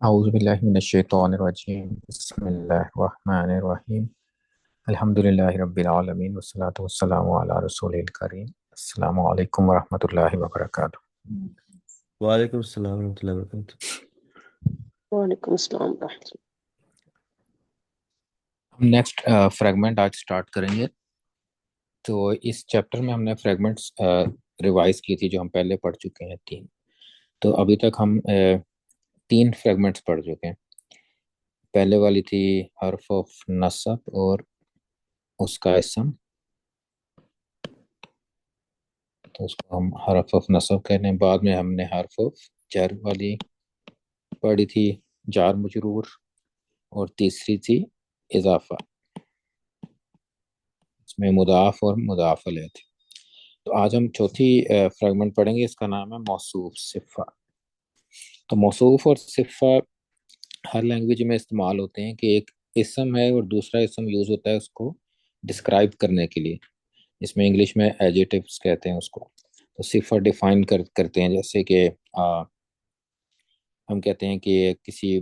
اعوذ باللہ من الشیطان الرجیم بسم اللہ الرحمن الرحیم الحمد للہ رب العالمین والصلاة والسلام علی رسول الکریم السلام علیکم ورحمۃ اللہ وبرکاتہ۔ وعلیکم السلام ورحمۃ اللہ وبرکاتہ۔ وعلیکم السلام ورحمۃ اللہ۔ ہم نیکسٹ فریگمنٹ آج سٹارٹ کریں گے۔ تو اس چیپٹر میں ہم نے فریگمنٹس ریوائز کی تھی جو ہم پہلے پڑھ چکے ہیں تین۔ تو ابھی تک ہم تین فریگمنٹس پڑھ چکے ہیں۔ پہلے والی تھی حرف آف نصب اور اس کا اسم، تو اس کو ہم حرف آف نصب کہنے ہیں۔ بعد میں ہم نے حرف آف جر والی پڑھی تھی، جار مجرور، اور تیسری تھی اضافہ، اس میں مضاف اور مضاف علیہ تھے۔ تو آج ہم چوتھی فریگمنٹ پڑھیں گے، اس کا نام ہے موصوف صفہ۔ تو موصوف اور صفہ ہر لینگویج میں استعمال ہوتے ہیں کہ ایک اسم ہے اور دوسرا اسم یوز ہوتا ہے اس کو ڈسکرائب کرنے کے لیے۔ اس میں انگلش میں ایڈجیکٹیوز کہتے ہیں اس کو۔ تو صفہ ڈیفائن کرتے ہیں، جیسے کہ ہم کہتے ہیں کہ کسی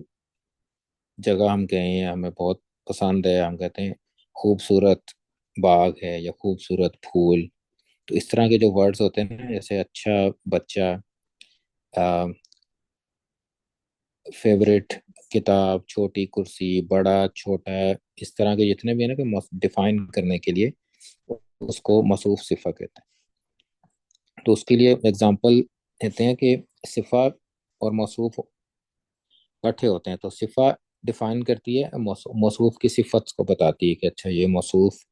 جگہ ہم گئے ہیں، ہمیں بہت پسند ہے، ہم کہتے ہیں خوبصورت باغ ہے یا خوبصورت پھول۔ تو اس طرح کے جو ورڈز ہوتے ہیں نا، جیسے اچھا بچہ، فیوریٹ کتاب، چھوٹی کرسی، بڑا چھوٹا، اس طرح کے جتنے بھی ہیں نا کہ ڈیفائن کرنے کے لیے اس کو موصوف صفہ کہتے ہیں۔ تو اس کے لیے ایگزامپل دیتے ہیں کہ صفہ اور موصوف اکٹھے ہوتے ہیں۔ تو صفہ ڈیفائن کرتی ہے موصوف کی صفت کو بتاتی ہے کہ اچھا یہ موصوف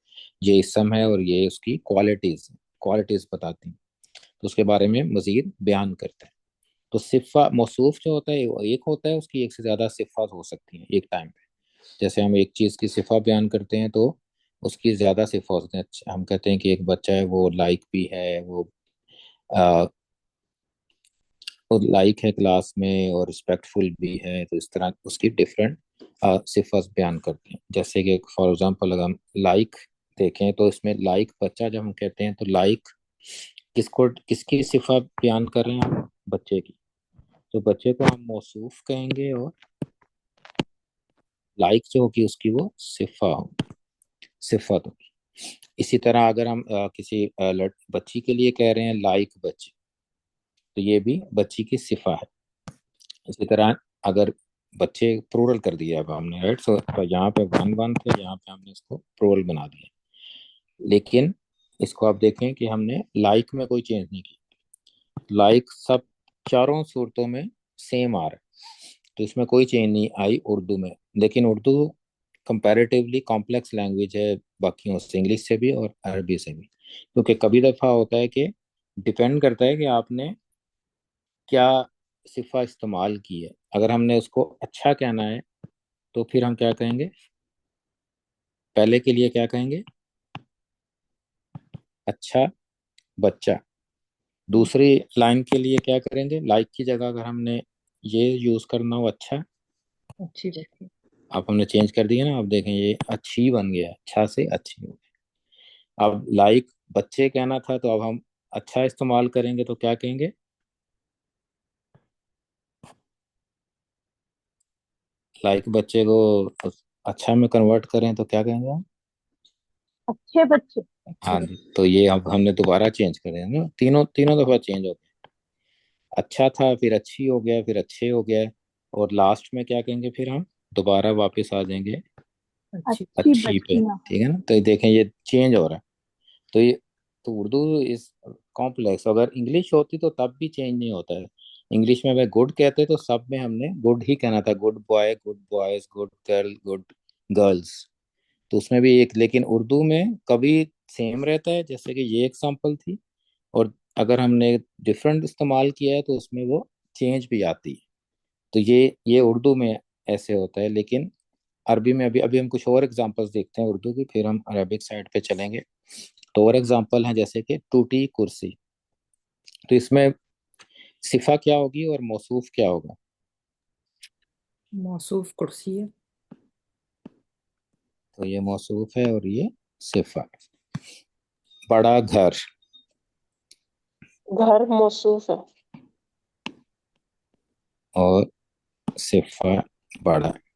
یہ اسم ہے اور یہ اس کی کوالٹیز بتاتی ہیں، تو اس کے بارے میں مزید بیان کرتے ہیں۔ تو صفہ موصوف جو ہوتا ہے وہ ایک ہوتا ہے، اس کی ایک سے زیادہ صفات ہو سکتی ہیں ایک ٹائم پہ۔ جیسے ہم ایک چیز کی صفہ بیان کرتے ہیں تو اس کی زیادہ صفات ہوتے ہیں۔ ہم کہتے ہیں کہ ایک بچہ ہے وہ لائک بھی ہے، وہ لائک ہے کلاس میں، اور رسپیکٹفل بھی ہے، تو اس طرح اس کی ڈفرینٹ صفات بیان کرتے ہیں۔ جیسے کہ فار ایگزامپل اگر ہم لائک دیکھیں تو اس میں لائک بچہ جب ہم کہتے ہیں تو لائک کس کی صفت بیان کر رہے ہیں ہم؟ بچے کی۔ تو بچے کو ہم موصوف کہیں گے اور لائک جو ہوگی اس کی وہ صفت ہوگی۔ اسی طرح اگر ہم کسی بچی کے لیے کہہ رہے ہیں لائک بچی، تو یہ بھی بچی کی صفہ ہے۔ اسی طرح اگر بچے پرورل کر دیا اب ہم نے، رائٹ، تو یہاں پہ ون تھے، یہاں پہ ہم نے اس کو پرورل بنا دیا۔ لیکن اس کو آپ دیکھیں کہ ہم نے لائک میں کوئی چینج نہیں کی، لائک سب چاروں صورتوں میں سیم آ رہا ہے، تو اس میں کوئی چینج نہیں آئی اردو میں۔ لیکن اردو کمپیریٹیولی کمپلیکس لینگویج ہے باقیوں سے، انگلش سے بھی اور عربی سے بھی، کیونکہ کبھی دفعہ ہوتا ہے کہ ڈیپینڈ کرتا ہے کہ آپ نے کیا صفہ استعمال کی ہے۔ اگر ہم نے اس کو اچھا کہنا ہے تو پھر ہم کیا کہیں گے؟ پہلے کے لیے کیا کہیں گے؟ اچھا بچہ۔ دوسری لائن کے لیے کیا کریں گے؟ لائک کی جگہ اگر ہم نے یہ یوز کرنا ہو اچھا، اچھی بچی۔ اب ہم نے چینج کر دیا نا، اب دیکھیں یہ اچھی بن گیا، اچھا سے اچھی ہو گیا۔ اب لائک بچے کہنا تھا تو اب ہم اچھا استعمال کریں گے تو کیا کہیں گے؟ لائک بچے کو اچھا میں کنورٹ کریں تو کیا کہیں گے ہم؟ اچھے بچے۔ ہاں جی، تو یہ اب ہم نے دوبارہ چینج کر دیا نا، تینوں دفعہ چینج ہو گیا۔ اچھا تھا، پھر اچھی ہو گیا، پھر اچھے ہو گیا، اور لاسٹ میں کیا کہیں گے پھر ہم؟ دوبارہ واپس آ جائیں گے اچھی پہ، ٹھیک ہے نا۔ تو دیکھیں یہ چینج ہو رہا ہے۔ تو اردو از کمپلیکس۔ اگر انگلش ہوتی تو تب بھی چینج نہیں ہوتا ہے۔ انگلش میں گڈ کہتے تو سب میں ہم نے گڈ ہی کہنا تھا، good boy, good boys, good girl, good girls, تو اس میں بھی ایک۔ لیکن اردو میں کبھی سیم رہتا ہے، جیسے کہ یہ ایگزامپل تھی، اور اگر ہم نے ڈفرینٹ استعمال کیا ہے تو اس میں وہ چینج بھی آتی ہے۔ تو یہ اردو میں ایسے ہوتا ہے، لیکن عربی میں ابھی ہم کچھ اور ایگزامپلس دیکھتے ہیں اردو کی، پھر ہم عربک سائڈ پہ چلیں گے۔ تو اور ایگزامپل ہیں جیسے کہ ٹوٹی کرسی، تو اس میں صفہ کیا ہوگی اور موصوف کیا ہوگا؟ موصوف کرسی ہے، تو یہ موصوف ہے اور یہ صفہ۔ بڑا گھر، گھر موصوف ہے، اور सिफा बड़ा है।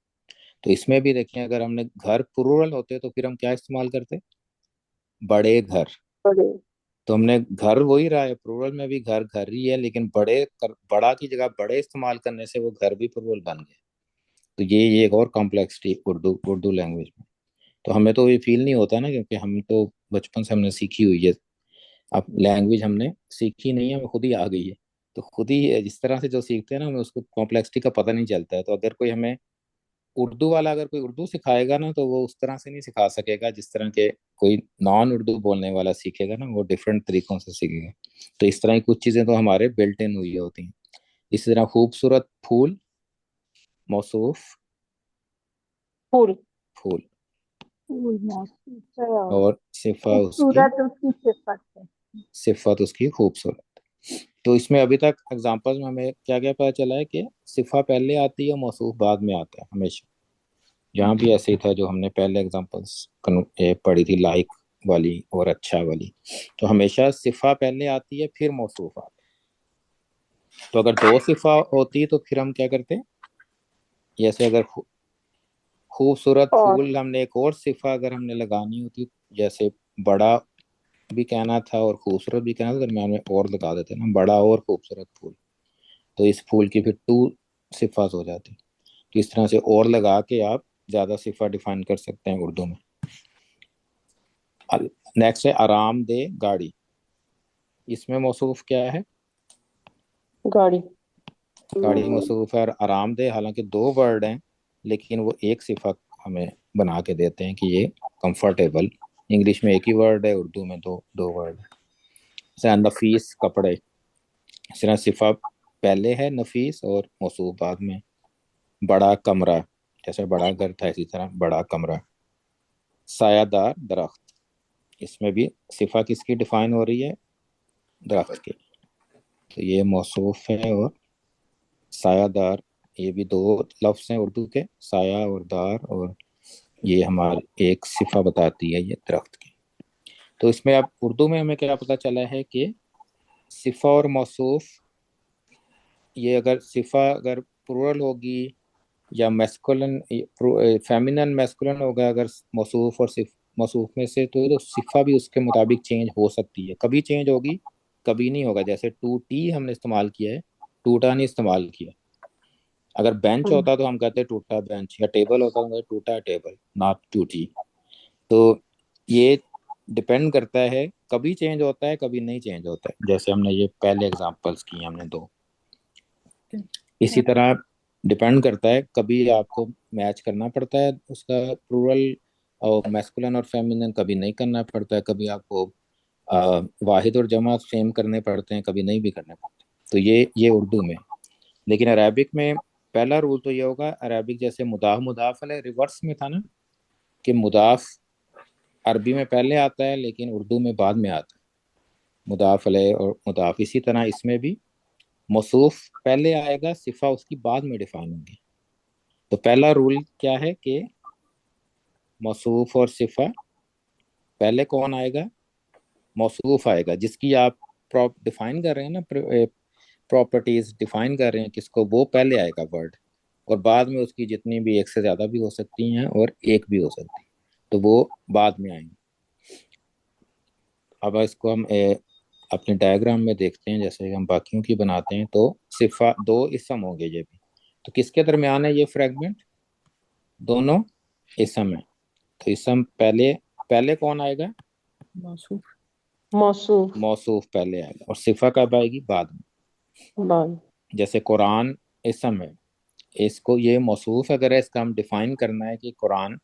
तो इसमें भी देखें, अगर हमने घर प्लूरल होते तो फिर हम क्या इस्तेमाल करते? बड़े घर। बड़े। तो हमने घर वही रहा है, प्लूरल में भी घर घर ही है, लेकिन बड़ा की जगह बड़े इस्तेमाल करने से वो घर भी प्लूरल बन गए। तो ये एक और कॉम्प्लेक्सिटी उर्दू उर्दू लैंग्वेज में। तो हमें तो ये फील नहीं होता ना, क्योंकि हम तो बचपन से हमने सीखी हुई है। अब लैंग्वेज हमने सीखी नहीं है, हमें खुद ही आ गई है। तो खुद ही जिस तरह से जो सीखते हैं ना, हमें उसको कॉम्प्लेक्सिटी का पता नहीं चलता है। तो अगर कोई हमें उर्दू वाला अगर कोई उर्दू सिखाएगा ना, तो वो उस तरह से नहीं सिखा सकेगा जिस तरह के कोई नॉन उर्दू बोलने वाला सीखेगा ना, वो डिफरेंट तरीकों से सीखेगा। तो इस तरह की कुछ चीजें तो हमारे बिल्ट इन हुई होती हैं। इसी तरह खूबसूरत फूल, मौसूफ फूल। फूल, फूल मौसम अच्छा। और सिफा उसकी, खूबसूरत उसकी सिफत है। सिफत उसकी खूबसूरत। तो इसमें अभी तक एग्जांपल्स में हमें क्या क्या पता चला है कि सिफा पहले आती है, मौसूफ बाद में आता है हमेशा। यहाँ भी ऐसे ही था जो हमने पहले एग्जांपल्स पढ़ी थी, लाइक वाली और अच्छा वाली। तो हमेशा सिफा पहले आती है, फिर मौसूफ आता है। तो अगर दो सिफा होती तो फिर हम क्या करते? जैसे अगर खूबसूरत और फूल, हमने एक और सिफा अगर हमने लगानी होती, जैसे बड़ा भी कहना था और खूबसूरत भी कहना था, दरम्यान में और लगा देते ना, बड़ा और खूबसूरत फूल। तो इस फूल की फिर टू सिफात हो जाती। तो इस तरह से और लगा के आप ज्यादा सिफा डिफाइन कर सकते हैं उर्दू में। नेक्स्ट है आरामदेह गाड़ी। इसमें मौसूफ क्या है? गाड़ी। गाड़ी मौसूफ है। और आरामदेह हालांकि दो वर्ड हैं, लेकिन वो एक सिफा हमें बना के देते हैं कि ये कंफर्टेबल। इंग्लिश में एक ही वर्ड है, उर्दू में दो दो वर्ड है। जैसे नफीस कपड़े, इस तरह सिफा पहले है नफीस और मौसूफ बाद में। बड़ा कमरा, जैसे बड़ा घर था इसी तरह बड़ा कमरा। सायादार दरख्त, इसमें भी सिफा किसकी डिफाइन हो रही है? दरख्त की। तो ये मौसूफ है। और सायादार, ये भी दो लफ्ज हैं उर्दू के, साया और दार, और ये हमारे एक सिफा बताती है ये दरख्त की। तो इसमें अब उर्दू में हमें क्या पता चला है कि सिफा और मौसूफ, ये अगर सिफा अगर प्लूरल होगी या मैस्कुलिन, फेमिनन मैस्कुलिन होगा अगर मौसूफ और सिफ मौसूफ में से, तो सिफा भी उसके मुताबिक चेंज हो सकती है। कभी चेंज होगी, कभी नहीं होगा। जैसे टू टी हमने इस्तेमाल किया है, टूटा नहीं इस्तेमाल किया। अगर बेंच होता तो हम कहते टूटा बेंच, या टेबल होता तो हम कहते टूटा टेबल, नॉट टूटी। तो ये डिपेंड करता है, कभी चेंज होता है कभी नहीं चेंज होता है, जैसे हमने ये पहले एग्जांपल्स किए हमने दो। इसी तरह डिपेंड करता है, कभी आपको मैच करना पड़ता है उसका प्लूरल और मैस्कुलिन और फेमिनिन, कभी नहीं करना पड़ता है। कभी आपको वाहिद और जमा सेम करने पड़ते हैं, कभी नहीं भी करने पड़ते। तो ये उर्दू में। लेकिन अरेबिक में पहला रूल तो ये होगा, अरेबिक जैसे मुदाफ मुदाफ अलैह रिवर्स में था ना, कि मुदाफ अरबी में पहले आता है लेकिन उर्दू में बाद में आता है, मुदाफ अलैह और मुदाफ। इसी तरह इसमें भी मौसूफ पहले आएगा, सिफा उसकी बाद में डिफाइन होगी। तो पहला रूल क्या है कि मौसूफ और सिफा पहले कौन आएगा? मौसूफ आएगा, जिसकी आप प्रॉप डिफाइन कर रहे हैं ना, प्रॉपर्टीज डिफाइन कर रहे हैं किसको, वो पहले आएगा वर्ड। और बाद में उसकी जितनी भी, एक से ज्यादा भी हो सकती हैं और एक भी हो सकती है, तो वो बाद में आएंगे। अब इसको हम अपने डायग्राम में देखते हैं, जैसे हम बाकियों की बनाते हैं। तो सिफा दो इसम होंगे ये भी। तो किसके दरमियान है ये फ्रेगमेंट? दोनों इसम है। तो इसम पहले, पहले कौन आएगा? मौसूफ। मौसूफ मौसूफ पहले आएगा, और सिफा कब आएगी? बाद में। बाद। जैसे कुरान इसम है, इसको ये मौसूफ अगर है, इसका हम डिफाइन करना है कि कुरान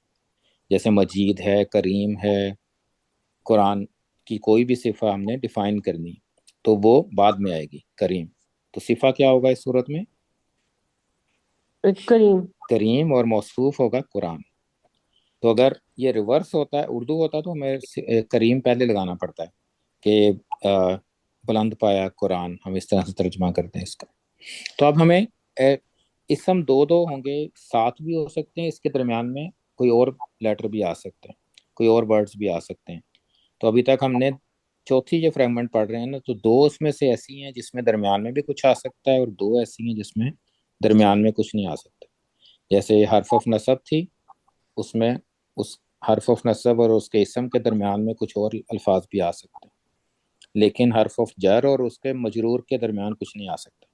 जैसे मजीद है, करीम है, कुरान की कोई भी सिफा हमने डिफाइन करनी, तो वो बाद में आएगी करीम। तो सिफा क्या होगा इस सूरत में? करीम। करीम, और मौसूफ होगा कुरान। तो अगर ये रिवर्स होता है, उर्दू होता तो हमें करीम पहले लगाना पड़ता है कि बुलंद पाया कुरान, हम इस तरह से तर्जुमा करते हैं इसका। तो अब हमें इसम दो दो होंगे, साथ भी हो सकते हैं, इसके दरमियान में कोई और लेटर भी आ सकते हैं, कोई और वर्ड्स भी आ सकते हैं। तो अभी तक हमने चौथी जो फ्रेगमेंट पढ़ रहे हैं ना, तो दो उसमें से ऐसी हैं जिसमें दरमियान में भी कुछ आ सकता है, और दो ऐसी हैं जिसमें दरमियान में कुछ नहीं आ सकता। जैसे हर्फ ऑफ नसब थी, उसमें उस हर्फ ऑफ नसब और उसके इसम के दरमियान में कुछ और अल्फाज भी आ सकते हैं, लेकिन हर्फ ऑफ जर और उसके मजरूर के दरमियान कुछ नहीं आ सकता।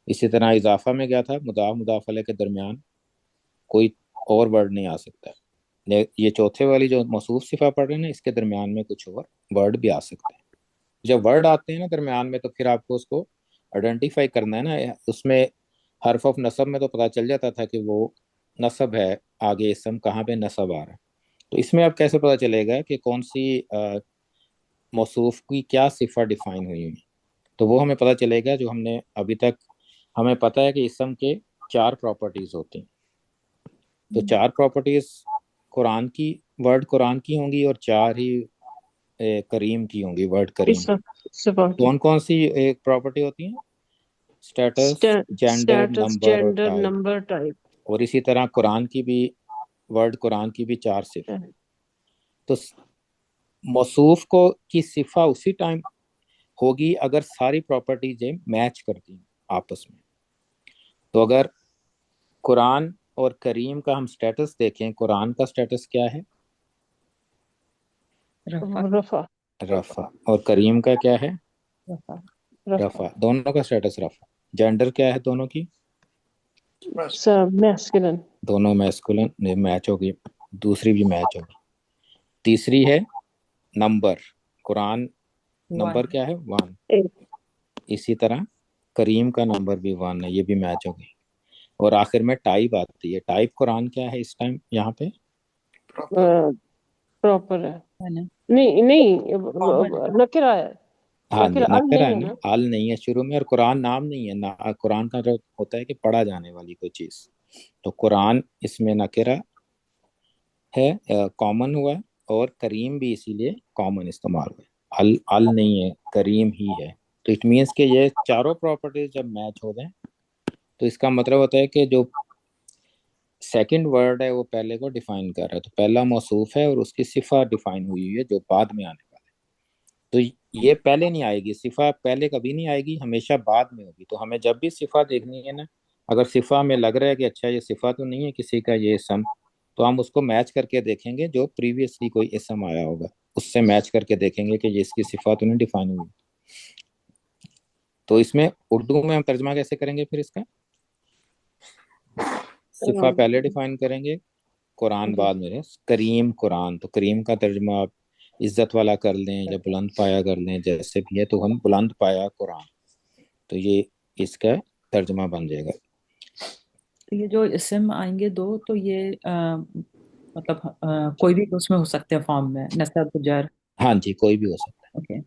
इसी तरह इजाफा में क्या था, मुदाफ मुदाफ अलैह के दरमियान कोई और वर्ड नहीं आ सकता। ये चौथे वाली जो मौसूफ सिफा पढ़ रहे हैं ना, इसके दरमियान में कुछ और वर्ड भी आ सकते हैं। जब वर्ड आते हैं ना दरमियान में, तो फिर आपको उसको आइडेंटिफाई करना है ना। उसमें हर्फ ऑफ नसब में तो पता चल जाता था कि वो नसब है, आगे इसम कहाँ पे नसब आ रहा है। तो इसमें अब कैसे पता चलेगा कि कौन सी मौसूफ की क्या सिफा डिफाइन हुई है? तो वो हमें पता चलेगा जो हमने अभी तक, हमें पता है कि इसम के 4 प्रॉपर्टीज होती हैं। तो 4 प्रॉपर्टीज कुरान की, वर्ड कुरान की होंगी, और 4 ही करीम की होंगी, वर्ड करीम। सिफा की कौन कौन सी एक प्रॉपर्टी होती है? स्टेटस, जेंडर, स्टेटस, नंबर और जेंडर, टाइप। Number, type. और इसी तरह कुरान की भी, वर्ड कुरान की भी 4 सिफा। तो मौसूफ को की सिफा उसी टाइम होगी अगर सारी प्रॉपर्टीज मैच करती हैं आपस में। तो अगर कुरान और करीम का हम स्टेटस देखें, कुरान का स्टेटस क्या है? रफा, रफा। और करीम का क्या है? रफा, रफा। दोनों का स्टेटस रफा। जेंडर क्या है दोनों की? सब मैस्कुलिन। दोनों मैस्कुलिन, मैच होगी। दूसरी भी मैच होगी। तीसरी है नंबर। कुरान नंबर क्या है? 1। एक इसी तरह करीम का नंबर भी 1 है, ये भी मैच होगी। और आखिर में टाइप आती है। टाइप कुरान क्या है इस टाइम यहाँ पे? प्रॉपर है नहीं, नहीं, नकिरा है। हाँ जी, नकिरा अल नकरा नहीं है है ना, ना। आल नहीं है शुरू में, और कुरान नाम नहीं है ना। कुरान का जो होता है कि पढ़ा जाने वाली कोई चीज, तो कुरान इसमें नकरा है, कॉमन हुआ है। और करीम भी इसीलिए कॉमन इस्तेमाल हुआ है। अल अल नहीं है, करीम ही है। तो इट मीन्स कि ये चारों प्रॉपर्टीज जब मैच हो जाए, तो इसका मतलब होता है कि जो सेकंड वर्ड है वो पहले को डिफाइन कर रहा है। तो पहला मौसूफ है और उसकी सिफा डिफाइन हुई है जो बाद में आने वाला है। तो ये पहले नहीं आएगी, सिफा पहले कभी नहीं आएगी, हमेशा बाद में होगी। तो हमें जब भी सिफा देखनी है ना, अगर सिफा में लग रहा है कि अच्छा ये सिफा तो नहीं है किसी का, ये इसम, तो हम उसको मैच करके देखेंगे जो प्रीवियसली कोई इसम आया होगा, उससे मैच करके देखेंगे कि ये इसकी सिफा तो नहीं डिफाइन हुई। तो इसमें उर्दू में हम तर्जमा कैसे करेंगे फिर इसका? सिफा पहले डिफाइन करेंगे, कुरान बाद में। करीम कुरान, तो करीम का तर्जुमा आप इज्जत वाला कर लें या बुलंद पाया कर लें, जैसे भी है। तो हम बुलंद पाया कुरान, तो ये इसका तर्जुमा बन जाएगा। तो ये जो इसम आएंगे दो, तो ये मतलब कोई भी उसमें हो सकते हैं फॉर्म में, नसब, जर। हाँ जी, कोई भी हो सकता है, ओके।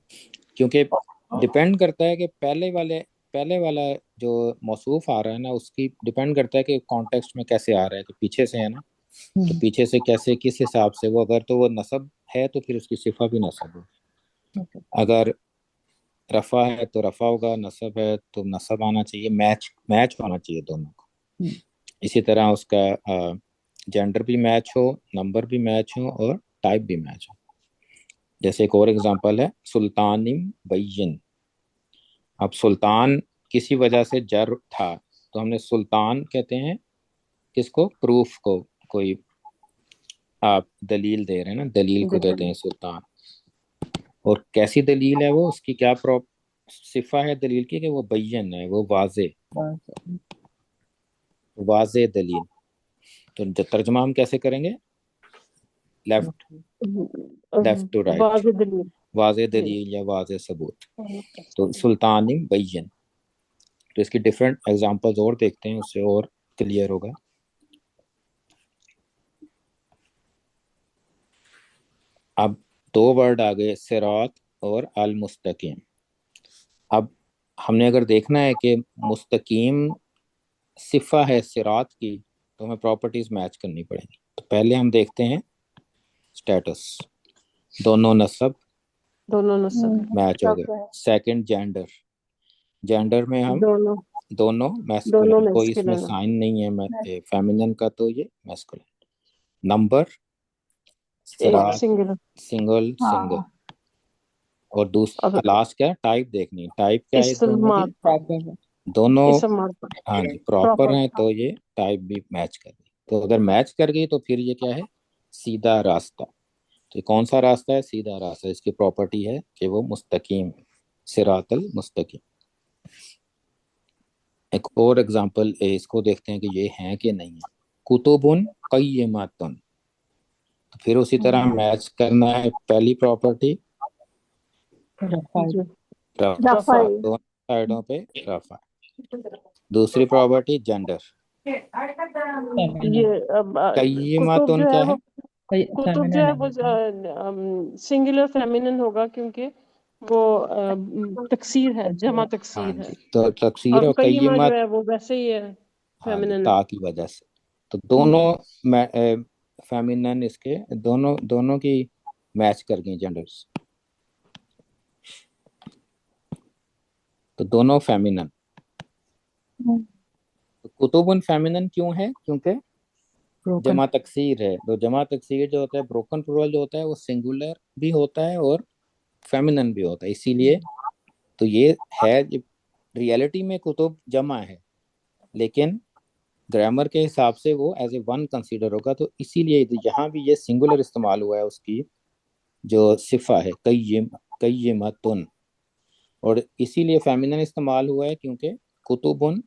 क्योंकि डिपेंड करता है कि पहले वाला जो मौसूफ आ रहा है ना, उसकी डिपेंड करता है कि कॉन्टेक्स्ट में कैसे आ रहा है। कि पीछे से है ना, तो पीछे से कैसे, किस हिसाब से वो, अगर तो वो नसब है तो फिर उसकी सिफा भी नसब हो। ओके। अगर रफा है तो रफा होगा, नसब है तो नसब आना चाहिए, मैच मैच होना चाहिए दोनों को। इसी तरह उसका जेंडर भी मैच हो, नंबर भी मैच हो, और टाइप भी मैच हो। जैसे एक और एग्जांपल है सुल्तानिम बैयन। अब सुल्तान किसी वजह से जर था, तो हमने सुल्तान कहते हैं किसको? प्रूफ को। कोई आप दलील दे रहे हैं ना, दलील को कहते हैं सुल्तान। और कैसी दलील है वो, उसकी क्या सिफा है दलील की? कि वो बैयन है, वो वाजे, वाजे दलील। तो तर्जमा हम कैसे करेंगे? लेफ्ट लेफ्ट टू राइट, वाज़ेह दलील। वाजे दलील या वाजे सबूत। तो सुल्तान बैयन। तो इसकी डिफरेंट एग्जांपल्स और देखते हैं, उससे और क्लियर होगा। अब 2 वर्ड आ गए, सिरात और अल मुस्तकीम। अब हमने अगर देखना है कि मुस्तकीम सिफा है सिरात की, तो हमें प्रॉपर्टीज मैच करनी पड़ेंगी। तो पहले हम देखते हैं स्टेटस, दोनों नसब दोनों नस्ल मैच हो सब गए। है। सेकंड जेंडर, जेंडर में हम दोनों दोनों दोनों मैस्कुलिन, कोई इसमें मैस्कुलिन है। साइन नहीं है फेमिनिन का, तो ये मैस्कुलिन। नंबर एक सिरात, सिंगल। Single single. और अब दूसरा लास्ट क्या है? टाइप देखनी है। टाइप क्या है दोनों की? इस्लामात। दोनों इसम मार्फा हाँ जी प्रॉपर प्रॉपर हैं तो ये टाइप भी मैच कर गई। तो अगर मैच कर गई तो फिर ये क्या है, सीधा रास्ता। तो ये कौन सा रास्ता है, सीधा रास्ता। इसकी प्रॉपर्टी है कि वो मुस्तकीम है, सिरातल मुस्तकीम। एक और एग्जांपल इसको देखते हैं कि ये है कि नहीं है। कुतुबुन कय्यिमातुन, तो फिर उसी तरह मैच करना है पहली प्रॉपर्टी रफा जी रफा, रफाई दोनों साइडों पे रफा। दूसरी प्रॉपर्टी जेंडर। ये फेमिनिन, कुतुब कय्यिमातुन जो है क्या वो है, कुतुब जो फेमिनिन है है वो सिंगुलर फेमिनिन होगा क्योंकि वो तकसीर है, जमा हाँ तकसीर है। जी तो तकसीर और और कय्यिमा जो कय्यिमत, है वो वैसे ही है, हाँ जी फेमिनिन है। ता की वजह से। तो दोनों फेमिनन इसके दोनों दोनों की मैच कर गई जेंडर्स, तो दोनों फेमिनन। तो कुतुबुन फेमिनन क्यों है, क्योंकि ब्रोकन, जमा तकसीर है। तो जमा तकसीर जो होता है, ब्रोकन प्लूरल जो होता है वो सिंगुलर भी होता है और फेमिनन भी होता है, इसीलिए तो ये है। रियलिटी में कुतुब जमा है, लेकिन ग्रामर के हिसाब से वो एज ए वन कंसीडर होगा। तो इसीलिए तो यहाँ भी ये सिंगुलर इस्तेमाल हुआ है उसकी जो सिफा है, कय्यिमतुन। और इसीलिए फेमिनन इस्तेमाल हुआ है क्योंकि कुतुबुन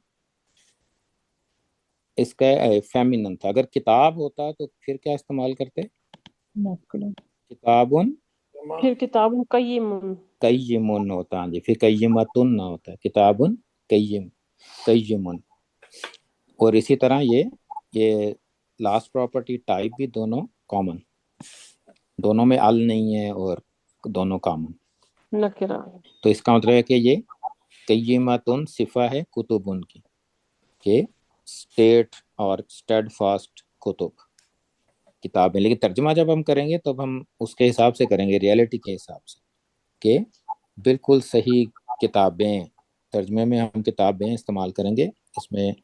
इसका फेमिनन था। अगर किताब होता तो फिर क्या इस्तेमाल करते, मैस्कुलिन, किताबुन फिर किताब कय्यिम कय्यिमुन होता। हाँ जी, फिर कय्यिमतुन ना होता, किताबुन कय्यिमुन। और इसी तरह ये लास्ट प्रॉपर्टी टाइप भी दोनों कॉमन, दोनों में अल नहीं है और दोनों कॉमन। नकिरा। तो इसका मतलब है कि ये कय्यिमतुन सिफा है कुतुबुन की, के स्टेट और स्टेड फास्ट कुतुब किताबें। लेकिन तर्जुमा जब हम करेंगे तब हम उसके हिसाब से करेंगे, रियलिटी के हिसाब से, कि बिल्कुल सही किताबें। तर्जुमे में हम किताबें इस्तेमाल करेंगे, इसमें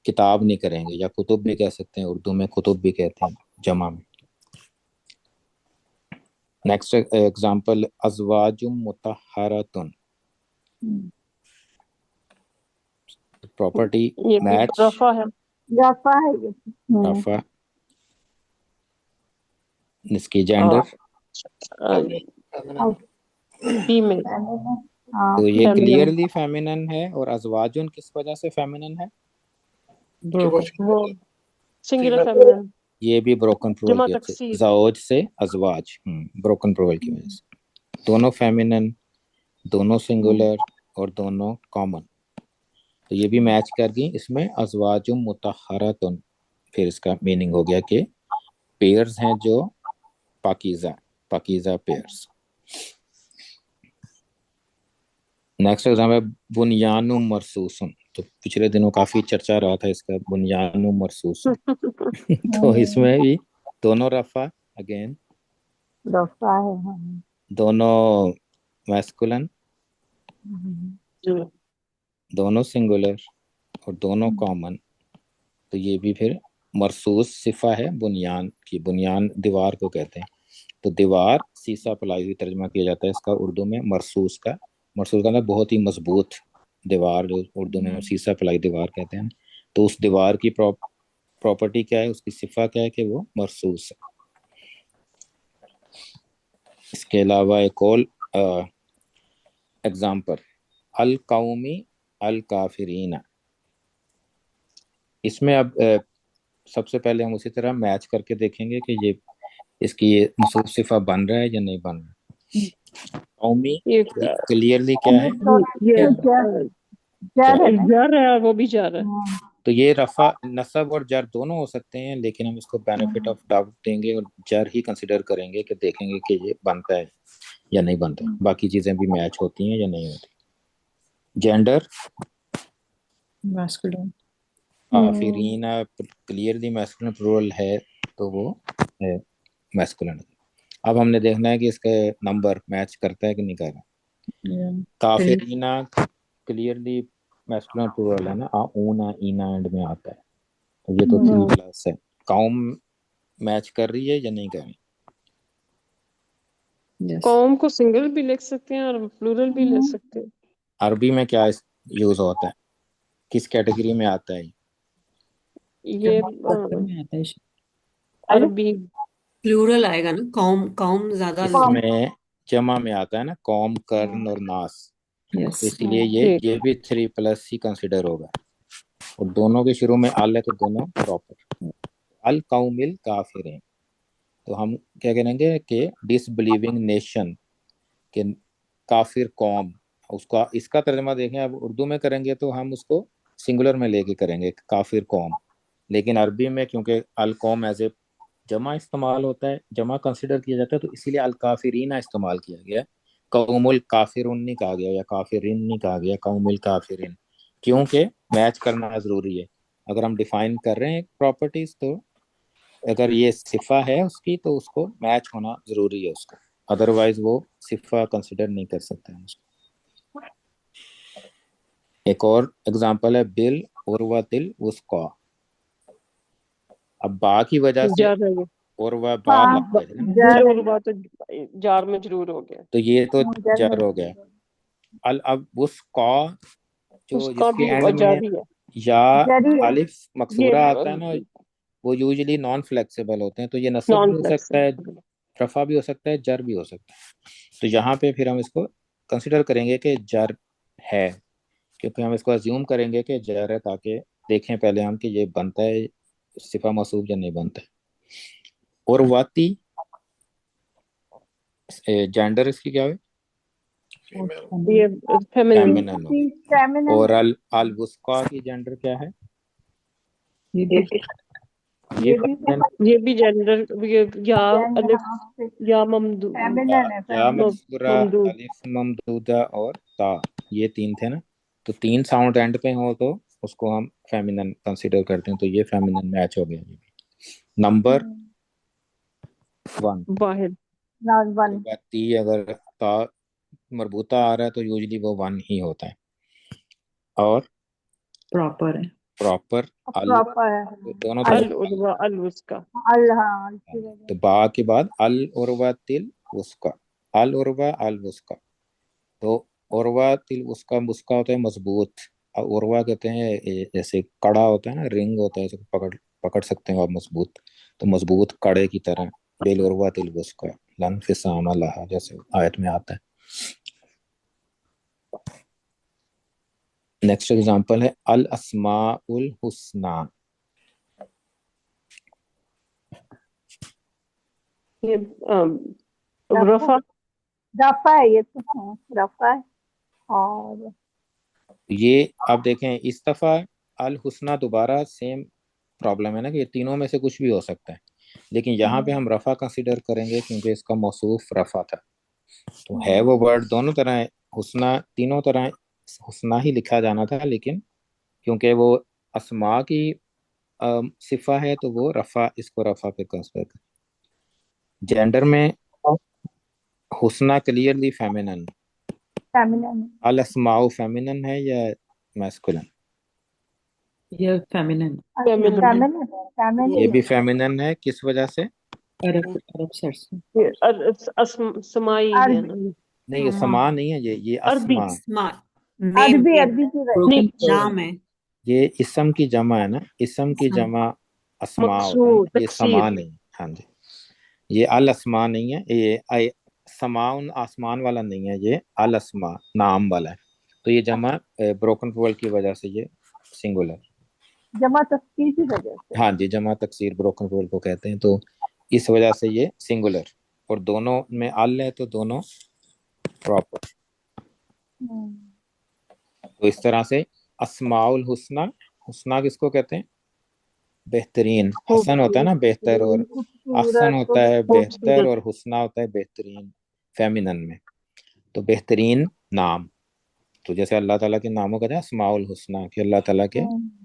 किताब नहीं करेंगे। या कुतुब भी कह सकते हैं, उर्दू में कुतुब भी कहते हैं जमा में। नेक्स्ट एग्जांपल अज़वाजुम मुतहहरतुन, प्रॉपर्टी ये भी मैच रफा है। रफा है ये। रफा, इसकी और जेंडर। फीमेल तो ये फेमिनिन। क्लियरली फेमिनन है। और अज़वाजुन किस वजह से फेमिनन है, ब्रोकन, वो सिंगुलर फेमिनिन, ये भी ब्रोकन प्लूरल जमा की वजह से, तकसीर। ज़ौज से अज़वाज, ब्रोकन प्लूरल की वजह से। दोनों फेमिनन, दोनों सिंगुलर और दोनों कॉमन। तो ये भी मैच कर गई इसमें, अज़वाजुम मुतहहरतुन। फिर इसका मीनिंग हो गया कि पेयर्स हैं जो Pakeezah, Pakeezah pairs. Next exam है बुनियानु मरसूसन। तो पिछले दिनों काफी चर्चा रहा था इसका, बुनियानु मरसूसन। तो इसमें भी दोनों रफा अगेन, रफा है हाँ। दोनों मैस्कुलन, जी दोनों सिंगुलर और दोनों कॉमन। तो ये भी फिर मरसूस सिफा है बुनियान की। बुनियान दीवार को कहते हैं। तो दीवार सीसा पलाई हुई तर्जमा किया जाता है इसका उर्दू में मरसूस का। मरसूस का मतलब बहुत ही मजबूत दीवार, जो उर्दू में सीसा पलाई दीवार कहते हैं। तो उस दीवार की प्रॉपर्टी क्या है, उसकी सिफा क्या है, कि वो मरसूस है। इसके अलावा एक और एग्जाम्पल अल कौमी अल काफिरीना। इसमें अब सबसे पहले हम उसी तरह मैच करके देखेंगे कि ये इसकी ये मौसूफ सिफा बन रहा है या नहीं बन रहा। कौमी ये क्लियरली क्या है, ये जर। जर है, वो भी जर है। तो ये रफा नसब और जर दोनों हो सकते हैं, लेकिन हम इसको बेनिफिट ऑफ डाउट देंगे और जर ही कंसिडर करेंगे कि देखेंगे कि ये बनता है या नहीं बनता। बाकी चीजें भी मैच होती हैं या नहीं होती। जेंडर मैस्कुलिन, काफिरीना क्लियरली मैस्कुलिन प्लूरल है, तो वो है मैस्कुलिन। अब हमने देखना है कि इसका नंबर मैच करता है कि नहीं कर रहा। काफिरीना क्लियरली मैस्कुलिन प्लूरल है ना, ऊना ईना एंड में आता है। तो ये तो 3+ है। कौम मैच कर रही है या नहीं कर रही। यस, कौम को सिंगल भी लिख सकते हैं और प्लूरल भी ले सकते हैं। अरबी में क्या यूज होता है, किस कैटेगरी में आता है? ये मुज़क्कर में आता है अरबी प्लूरल आएगा ना, कौम कौम ज्यादा इसमें जमा में आता है ना, कौम, कर्ण और नास, तो यस इसीलिए ठीक। ये भी 3+ ही कंसिडर होगा। और दोनों के शुरू में अल है तो दोनों प्रॉपर। अल कौमिल काफिरीन, तो हम क्या करेंगे कि डिसबिलीविंग नेशन के काफिर कौम, उसका इसका तर्जमा देखें। अब उर्दू में करेंगे तो हम उसको सिंगुलर में लेके करेंगे काफिर कौम, लेकिन अरबी में क्योंकि अल कौम एज ए जमा इस्तेमाल होता है, जमा कंसिडर किया जाता है, तो इसीलिए अल काफिरीना इस्तेमाल किया गया। कौमुल काफिरुन नहीं कहा गया या काफिरिन नहीं कहा गया, कौमुल काफिरिन, क्योंकि मैच करना जरूरी है। अगर हम डिफाइन कर रहे हैं प्रॉपर्टीज, तो अगर ये सिफा है उसकी तो उसको मैच होना जरूरी है उसका, अदरवाइज वो सिफा कंसिडर नहीं कर सकते हैं उसको। एक और एग्जांपल है बिल उर्वतिल वुस्का। अब बा की वजह से जार है ये। और वह बा हाँ, लग गए ना, जार और बात तो जार में जरूर हो गया। तो ये तो जार जर हो गया। अब वुस्का जो उसका जिसके भी एंड में जारी है या जारी है। अलिफ ये मकसूरा आता है ना, वो यूजुअली नॉन फ्लेक्सिबल होते हैं, तो ये नसब नॉन भी हो सकता है, फ्लेक्सिबल। रफा भी हो सकता है, जर भी हो सकता है। तो यहाँ पे फिर हम इसको कंसिडर करेंगे कि जर है, क्योंकि हम इसको अज्यूम करेंगे कि जर है, ताकि देखें पहले हम कि ये बनता है सिफा मौसूफ या नहीं बनता है। और वाती जेंडर इसकी क्या है? ये फेमिनिन। फेमिनिन हो। फेमिनिन और अल वुस्का की जेंडर क्या है? ये भी ये भी feminine ये भी जेंडर, ये या अलिफ जेंडर या ममदू फेमिनिन है, या फेमिनिन। मकसूरा, ममदूद। अलिफ ममदूदा और ता, ये तीन थे ना, तो तीन साउंड एंड पे हो तो उसको हम फेमिनिन कंसीडर करते हैं, तो ये फेमिनिन मैच हो गया। Number 1, Wahid. Not one. ती अगर ता मरबूता आ रहा है तो यूजली वो 1 ही होता है। और प्रॉपर है। प्रॉपर अल, प्रॉपर है। तो दोनों अल तरफ उर्वा अल उसका। अल हाँ, अल की वजह तो बा के बाद अल उर्वा तिल उसका, अल उर्वा अल उसका, तो उर्वा तिल उसका, मुस्का होता है मजबूत, और उर्वा कहते हैं जैसे कड़ा होता है ना, रिंग होता है, इसको पकड़ पकड़ सकते हो आप मजबूत, तो मजबूत कड़े की तरह। बिल उर्वा तिल उसका लन फिसाम लहा, जैसे आयत में आता है। नेक्स्ट एग्जांपल है अल अस्माउल हुस्ना। ये रफा रफा है, ये तो हाँ, रफा है। और ये आप देखें इस दफा अल हुस्ना दोबारा सेम प्रॉब्लम है ना, कि ये तीनों में से कुछ भी हो सकता है, लेकिन यहाँ पे हम रफा कंसीडर करेंगे क्योंकि इसका मौसूफ रफा था। तो है वो वर्ड दोनों तरह है, हुस्ना तीनों तरह हुस्ना ही लिखा जाना था, लेकिन क्योंकि वो अस्मा की सिफा है तो वो रफा, इसको रफा पे कंसीडर कर। जेंडर में हुस्ना क्लियरली फेमिनिन, फेमिनिन अल अस्माउ फेमिनिन है या मैस्कुलिन? ये फेमिनिन फेमिनिन। फेमिनिन फेमिनिन ये भी फेमिनिन है, किस वजह से? अरब अरब सेट से। ये समाई है अरबी। ना। नहीं, ये समा नहीं है, ये अरबी। अस्मा, स्मार्ट नेम अरबी, नेम अरबी की वजह नहीं, ब्रोकन नाम है। ये इसम की जमा है ना, इसम की हाँ। जमा अस्मा होता है मकसूद ना, ये समा तकसीर। नहीं। हाँ जी, ये अल अस्मा नहीं है, ये समाउन आसमान वाला नहीं है, ये अल अस्मा नाम वाला है। तो ये जमा ब्रोकन प्लूरल की वजह से ये सिंगुलर। जमा तस्कीर की वजह से। हाँ जी, जमा तकसीर ब्रोकन प्लूरल को कहते हैं, तो इस वजह से ये सिंगुलर, और दोनों में अल है तो दोनों प्रॉपर। तो इस तरह से अस्माउल हुस्ना, हुस्ना किसको कहते हैं? बेहतरीन। हसन होता है ना बेहतर, और अहसन खूबसूरत होता है बेहतर, खूबसूरत। और हुस्ना होता है बेहतरीन फेमिनन में। तो बेहतरीन नाम, तो जैसे अल्लाह ताला के नामों का था अस्माउल हुस्ना, कि अल्लाह ताला के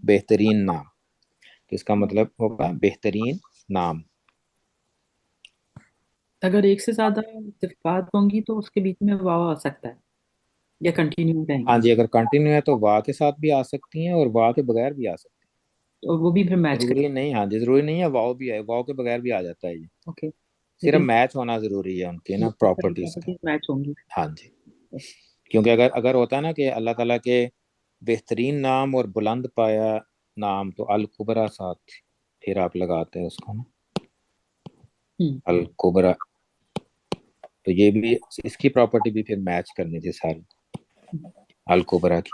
बेहतरीन नाम, तो इसका मतलब होगा बेहतरीन नाम। अगर एक से ज्यादा सिफात होंगी तो उसके बीच में वाव आ सकता है या कंटिन्यू हाँ रहेंगे, जी, अगर कंटिन्यू है तो वाह के साथ भी आ सकती हैं और वाह के बगैर भी आ सकती तो वो भी फिर हैं, मैच जरूरी करें। नहीं। हाँ जी, जरूरी नहीं है वाव भी है, वाव के बगैर भी आ जाता है ये, ओके, सिर्फ लेकिन मैच होना जरूरी है उनके ना प्रॉपर्टीज का। प्रॉपर्टीज मैच होंगी। हाँ जी, क्योंकि अगर अगर होता है ना कि अल्लाह ताला के बेहतरीन नाम और बुलंद पाया नाम, तो अल कुबरा साथ फिर आप लगाते हैं उसको ना, अल कुबरा। तो ये भी, इसकी प्रॉपर्टी भी फिर मैच करनी थी सारी अल कुबरा की,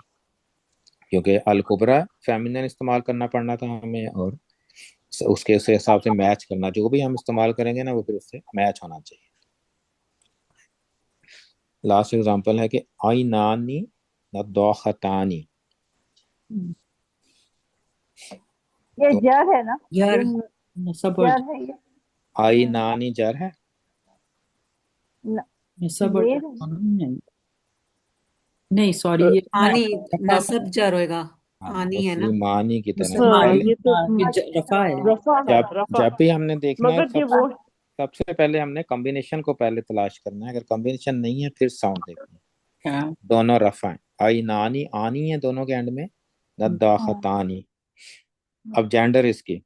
क्योंकि अल कुबरा फेमिनिन इस्तेमाल करना पड़ना था हमें, और उसके उस हिसाब से मैच करना, जो भी हम इस्तेमाल करेंगे ना वो फिर उससे मैच होना चाहिए। लास्ट एग्जांपल है कि आइनानी नदौखतानी, ये तो जर है ना, यार ये सब और जर है ये। आइनानी जर है, न- सब और ये नहीं नहीं सॉरी, ये आनी रफा नसब जार होएगा, हाँ, आनी है ना। मुसलमानी की तरह। हाँ पहले ये तो ये रफा है। रफा है, जब रफा जब भी हमने देखना है, मगर ये वो सबसे पहले हमने कॉम्बिनेशन को पहले तलाश करना है। अगर कॉम्बिनेशन नहीं है फिर साउंड देखनी है। हाँ, दोनों रफा है, आई नानी आनी है दोनों के एंड में, नदाखतानी। अब जेंडर इसकी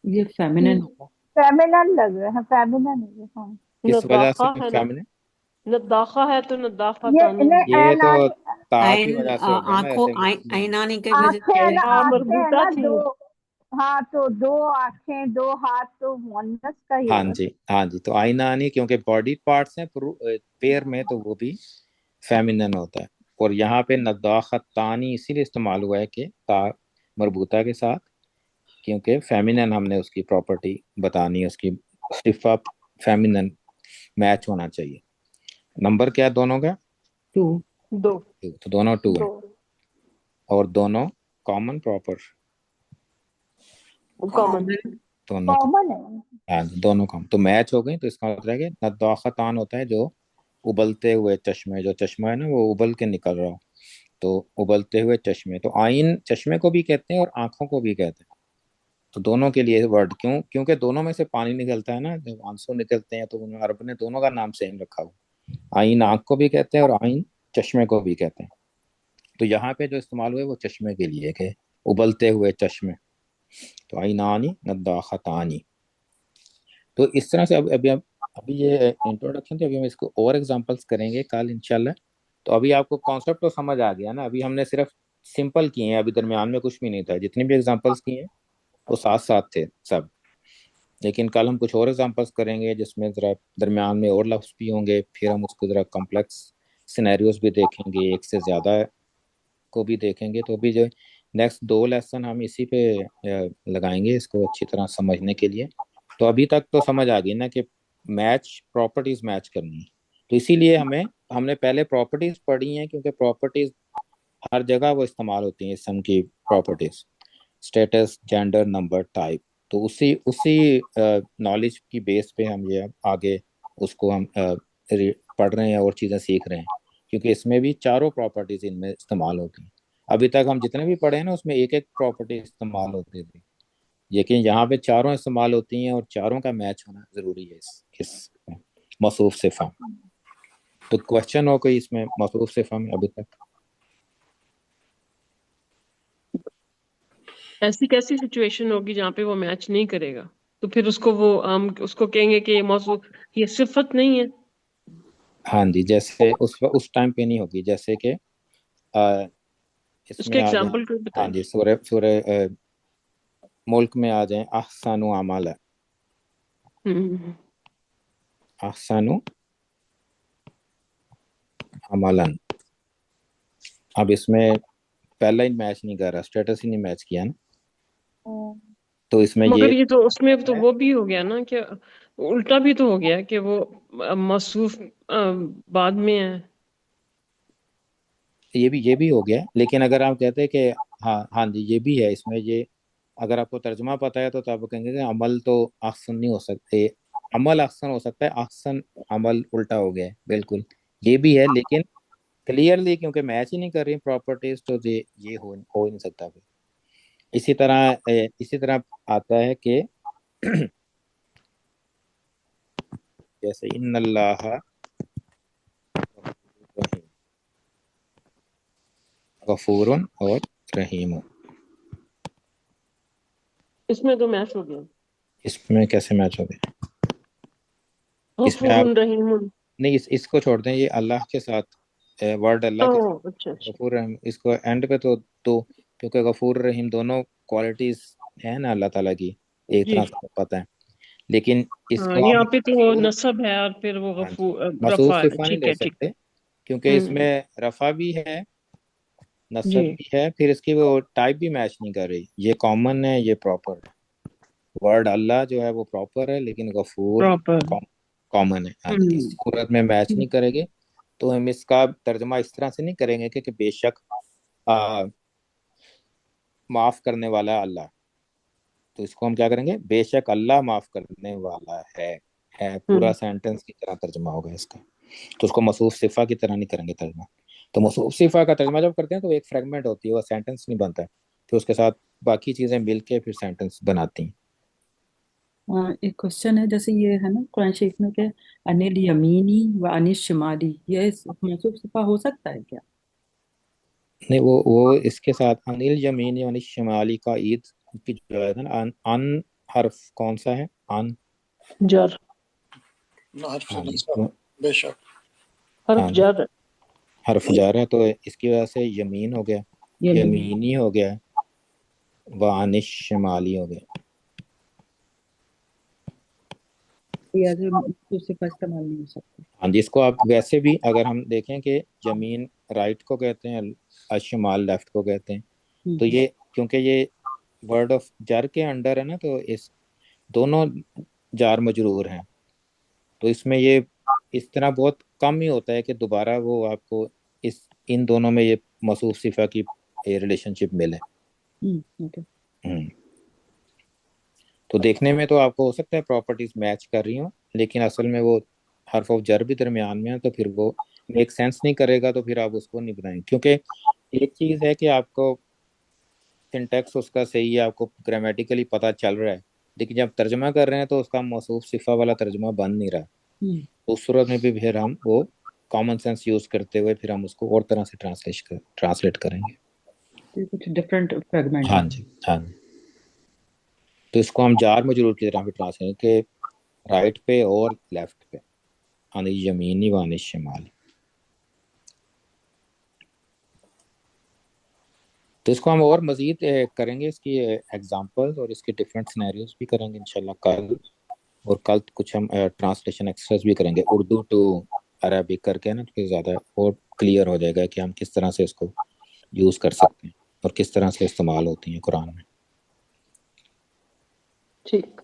ये फेमिनिन होगा। फेमिनन लग रहा है, फेमिनन है ये, हाँ। किस वजह से नदाखा है ना, फेमिनिन? नदाखा है तो नदाखा ये तानी इन्हें ये तो ऐनानी, ता की आइन वजह से हो गया ना, आंखों जैसे आइनानी के वजह आंखें है से। ना, हाँ आंखें है मरबूता ना थी। दो। हाँ तो दो आंखें, दो हाथ, तो मुअन्नस का ही हाँ होगा। जी, हाँ जी। तो आइनानी क्योंकि बॉडी पार्ट्स हैं पेयर में, तो वो भी फेमिनिन होता है। और यहाँ पे नदाखतानी इसीलिए इस्तेमाल हुआ है कि ता मरबूता के साथ, क्योंकि फेमिनिन हमने उसकी प्रॉपर्टी बतानी है, उसकी सिफा फेमिनिन मैच होना चाहिए। नंबर क्या है दोनों का? 2 दो तो दोनों 2 है, दो और दोनों कॉमन प्रॉपर, कॉमन। दोनों का। कॉमन है। हाँ जी, दोनों कॉमन, तो मैच हो गई। तो इसका मतलब है कि नदाखतान होता है जो उबलते हुए चश्मे, जो चश्मा है ना वो उबल के निकल रहा हो, तो उबलते हुए चश्मे। तो आइन चश्मे को भी कहते हैं और आंखों को भी कहते हैं। तो दोनों के लिए वर्ड क्यों? क्योंकि दोनों में से पानी निकलता है ना, जब आंसू निकलते हैं, तो उन्होंने अरब ने दोनों का नाम सेम रखा हुआ। आइन आंख को भी कहते हैं और आइन चश्मे को भी कहते हैं। तो यहाँ पे जो इस्तेमाल हुए वो चश्मे के लिए, कि उबलते हुए चश्मे। तो आइनानी नदाखतानी। तो इस तरह से अभी ये इंट्रोडक्शन थी। अभी हम इसको और एग्जांपल्स करेंगे कल इंशाल्लाह। तो अभी आपको कॉन्सेप्ट तो समझ आ गया ना? अभी हमने सिर्फ सिंपल किए हैं, अभी दरमियान में कुछ भी नहीं था। जितने भी एग्जांपल्स किए हैं वो साथ साथ थे सब, लेकिन कल हम कुछ और एग्जांपल्स करेंगे जिसमें ज़रा दरमियान में और लफ्ज़ भी होंगे। फिर हम उसको ज़रा कॉम्प्लेक्स सिनेरियोज भी देखेंगे, एक से ज़्यादा को भी देखेंगे। तो अभी जो नेक्स्ट 2 लेसन हम इसी पे लगाएंगे, इसको अच्छी तरह समझने के लिए। तो अभी तक तो समझ आ गई ना कि मैच, प्रॉपर्टीज मैच करनी है। तो इसीलिए हमने पहले प्रॉपर्टीज पढ़ी हैं, क्योंकि प्रॉपर्टीज हर जगह वो इस्तेमाल होती हैं। इसम की properties, status, gender, number, type. तो उसी उसी नॉलेज की बेस पे हम ये आगे उसको हम पढ़ रहे हैं और चीज़ें सीख रहे हैं, क्योंकि इसमें भी चारों प्रॉपर्टीज इनमें इस्तेमाल होती हैं। अभी तक हम जितने भी पढ़े हैं ना, उसमें एक एक प्रॉपर्टी इस्तेमाल होती थी, लेकिन यहाँ पे चारों इस्तेमाल होती हैं और चारों का मैच होना जरूरी है इस मौसूफ सिफा। तो क्वेश्चन हो कोई इसमें मौसूफ सिफा में अभी तक? ऐसी कैसी सिचुएशन होगी जहाँ पे वो मैच नहीं करेगा? तो फिर उसको वो हम उसको कहेंगे कि ये मौसू ये सिफत नहीं है। हाँ जी, जैसे उस टाइम पे नहीं होगी। जैसे कि उसके इसमें आ जाए। एग्जाम्पल को हाँ बताएं। जी, सूरह सूरह मुल्क में आ जाए, अहसानु अमला, हम्म अहसानु अमलन। अब इसमें पहला ही मैच नहीं कर रहा, स्टेटस ही नहीं मैच किया ना, तो इसमें ये मगर ये तो उसमें तो वो भी हो गया ना कि उल्टा भी तो हो गया कि वो मौसूफ बाद में है। ये भी हो गया। लेकिन अगर आप कहते हैं कि हाँ हाँ जी ये भी है इसमें, ये अगर आपको तर्जुमा पता है तो आप कहेंगे कि अमल तो अहसन नहीं हो सकते, अमल अहसन हो सकता है, अहसन अमल उल्टा हो गया है। बिल्कुल ये भी है, लेकिन क्लियरली क्योंकि मैच ही नहीं कर रही प्रॉपर्टीज, तो ये हो ही नहीं सकता फिर। इसी तरह आता है कि जैसे इन्नल्लाह गफूरुन और रहीम। इसमें तो मैच हो गया, इसमें कैसे मैच हो गए? इसमें आप गफूरुन रहीमुन। नहीं, इसको छोड़ दें, ये अल्लाह के साथ वर्ड अल्लाह के ओह अच्छा अच्छा गफूर रहीम, इसको एंड पे तो क्योंकि गफूर रहीम दोनों क्वालिटीज है ना अल्लाह ताला की, एक जी तरह से पता है, लेकिन हाँ इसको यहाँ हम पे तो मसूफ, नसब है और फिर वो हाँ जी, गफूर मसूफ रफा है, सिफा नहीं ठीक ले है ठीक सकते क्योंकि हम्म इसमें रफा भी है, नसब जी भी है, फिर इसकी वो टाइप भी मैच नहीं कर रही, ये कॉमन है ये प्रॉपर है। वर्ड अल्लाह जो है वो प्रॉपर है लेकिन गफूर प्रॉपर कॉमन है। हाँ जी, इस सूरत में मैच नहीं करेंगे तो हम इसका तर्जमा इस तरह से नहीं करेंगे कि बेशक माफ करने वाला है अल्लाह, तो इसको हम क्या करेंगे, बेशक अल्लाह माफ करने वाला है पूरा सेंटेंस की तरह तर्जमा होगा इसका। तो उसको मसूफ सिफा की तरह नहीं करेंगे तर्जमा। तो मसूफ सिफा का तर्जमा जब करते हैं तो एक फ्रेगमेंट होती है, वो सेंटेंस नहीं बनता है, फिर उसके साथ बाकी चीजें मिलके फिर सेंटेंस बनाती हैं। एक क्वेश्चन है, जैसे ये है ना कुरान शरीफ में कि अनिल यमीनी व अनिल शिमाली, ये मौसूफ सिफा हो सकता है क्या? नहीं, वो इसके साथ अनिल यमीन यानी शिमाली का ईद की जो है ना, अन हर्फ कौन सा है, अन जर हर्फ हाँ जी, नस्ब बेशक हर्फ हाँ जी, जर हर्फ जार है तो इसकी वजह से यमीन हो गया, यमीनी हो गया, व अनिश शिमाली हो गया। ये ऐसे मौसूफ सिफा इस्तेमाल नहीं हो सकता। हाँ जी, इसको आप वैसे भी अगर हम देखें कि जमीन राइट को कहते हैं, अशमाल लेफ्ट को कहते हैं, तो ये क्योंकि ये वर्ड ऑफ जार के अंडर है ना, तो इस दोनों जार मजरूर हैं, तो इसमें ये इस तरह बहुत कम ही होता है कि दोबारा वो आपको इन दोनों में ये मौसूफ सिफा की रिलेशनशिप मिले। ओके। तो देखने में तो आपको हो सकता है प्रॉपर्टीज मैच कर रही हो, लेकिन असल में वो हर्फ ऑफ जर भी दरमियान में है, तो फिर वो मेक सेंस नहीं करेगा, तो फिर आप उसको नहीं बनाएंगे। क्योंकि एक चीज है कि आपको सिंटैक्स उसका सही है, आपको ग्रामेटिकली पता चल रहा है, लेकिन जब तर्जमा कर रहे हैं तो उसका मौसूफ सिफा वाला तर्जमा बन नहीं रहा। तो उस सूरत में भी फिर हम वो कॉमन सेंस यूज करते हुए फिर हम उसको और तरह से ट्रांसलेट करेंगे। तो कुछ डिफरेंट फ्रेगमेंट हाँ जी, हाँ जी। तो इसको हम जार मजरूर की तरह भी ट्रांसलेट के राइट पे और लेफ्ट पे, अनिल यमीनी व अनिल शिमाली। तो इसको हम और मजीद करेंगे, इसकी एग्जांपल्स और इसके डिफरेंट सिनेरियोज भी करेंगे इंशाल्लाह कल, और कल कुछ हम ट्रांसलेशन एक्सरसाइज भी करेंगे उर्दू टू अरबिक करके ना, तो फिर ज़्यादा और क्लियर हो जाएगा कि हम किस तरह से इसको यूज़ कर सकते हैं और किस तरह से इस्तेमाल होती हैं कुरान में। ठीक।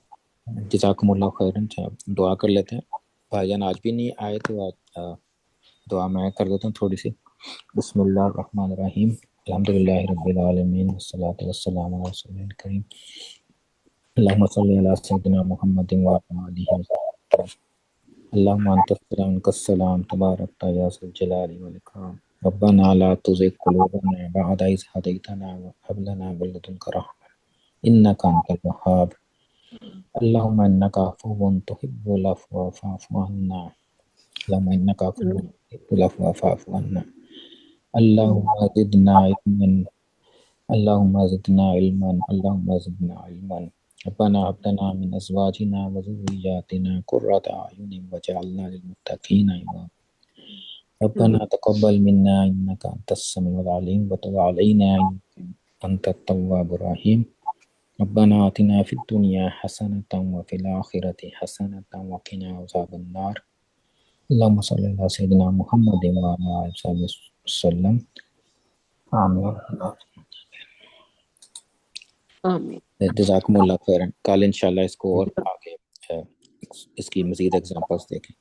जज़ाकुमुल्लाह खैरन। दुआ कर लेते हैं, भाईजान आज भी नहीं आए तो आज दुआ मैं कर देता हूँ थोड़ी सी। बिस्मिल्लाहिर रहमानिर रहीम, अल्हम्दुलिल्लाहि रब्बिल आलमीन, वस्सलातु वस्सलामु अला रसूलिल करीम, अल्लाहुम्मा सल्लि अला सय्यिदिना मुहम्मदिन व अला आलिहि वसल्लम। अल्लाहुम्मा अंता सलाम मिनका सलाम, तबारकता या ज़ुल जलाली वल इकराम, रब्बना ला तुज़िग़ क़ुलूबना बअद इज़ हदैतना व हब लना मिन लदुनका रहमा इन्नका अंतल वह्हाब। अल्लाहुम्मा इन्नका अफ़ुव्वुन तुहिब्बुल अफ़्वा फ़अफ़ु अन्ना, अल्लाहुम्मा इन्नका अफ़ुव्वुन तुहिब्बुल अफ़्वा फ़अफ़ु अन्ना। अल्लाहुम्मा ज़िदना इल्मन, अल्लाहुम्मा ज़िदना इल्मन, अल्लाहुम्मा ज़िदना इल्मन। रब्बना हब लना मिन अज़वाजिना व ज़ुर्रिय्यातिना क़ुर्रता अयुनिन वजअलना लिलमुत्तक़ीना इमामा। रब्बना तक़ब्बल मिन्ना इन्नका अंतस समीउल अलीम व तुब अलैना इन्नका अंतत तव्वाबुर रहीम। रब्बना आतिना फिद दुनिया हसनतन व फिल आखिरति हसनतन व क़िना अज़ाबन नार। अल्लाहुम्मा सल्लि अला सय्यिदिना मुहम्मदिन व अला आलिहि वसल्लम। आमीन। आमीन। जज़ाकुमुल्लाह खैरन। कल इंशाल्लाह इसको और आगे इसकी मज़ीद एग्जांपल्स देखें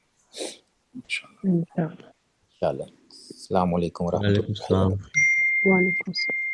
इंशाअल्लाह। इंशाल्लाह। अस्सलाम वालेकुम व वालेकुम रहमतुल्लाहि व सलाम। बरकातुहू। वालेकुम सलाम।